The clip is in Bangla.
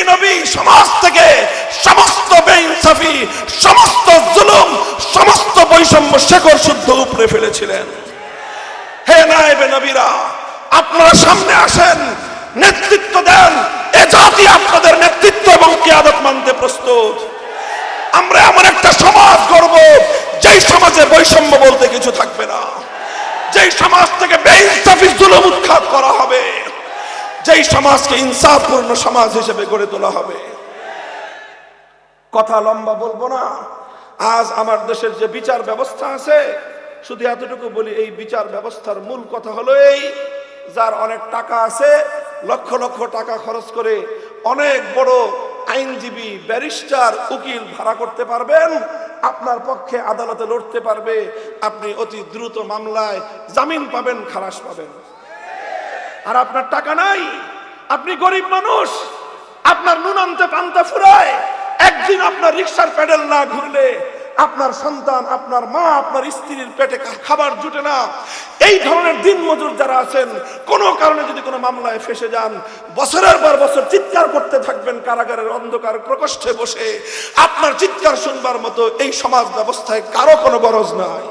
এই নবী সমাজ থেকে সমস্ত বেইনসাফি, সমস্ত জুলুম, সমস্ত বৈষম্য শেকড় শুদ্ধ উপড়ে ফেলেছিলেন। হে নায়েবে নবীরা, আপনারা সামনে আসেন, নেতৃত্ব দেন। এ জাতি আপনাদের নেতৃত্ব এবং কিয়াদত মানতে প্রস্তুত। আমরা এমন একটা সমাজ গড়ব যেই সমাজে বৈষম্য বলতে কিছু থাকবে না, যেই সমাজ থেকে বেইনসাফি জুলুম উৎখাত করা হবে, যেই সমাজকে ইনসাফপূর্ণ সমাজ হিসেবে গড়ে তোলা হবে। কথা লম্বা বলবো না। আজ আমার দেশের যে বিচার ব্যবস্থা আছে, শুধু এতটুকু বলি, এই বিচার ব্যবস্থার মূল কথা হলো এই, যার অনেক টাকা আছে, লক্ষ লক্ষ টাকা খরচ করে অনেক বড় আইনজীবী, ব্যারিস্টার, উকিল ভাড়া করতে পারবেন, আপনার পক্ষে আদালতে লড়তে পারবে, আপনি অতি দ্রুত মামলায় জামিন পাবেন, খালাস পাবেন। আর আপনার টাকা নাই, আপনি গরিব মানুষ, আপনার নুন আনতে পান্তা ফুরায়, একদিন আপনার রিকশার প্যাডেল না ঘুরলে আপনার সন্তান, আপনার মা, আপনার স্ত্রীর পেটে খাবার জুটে না। এই ধরনের দিন মজুর যারা আছেন, কোনো কারণে যদি কোনো মামলায় ফেসে যান, বছরের পর বছর চিৎকার করতে থাকবেন কারাগারের অন্ধকার প্রকোষ্ঠে বসে। আপনার চিৎকার শুনবার মতো এই সমাজ ব্যবস্থায় কারো কোনো গরজ নাই।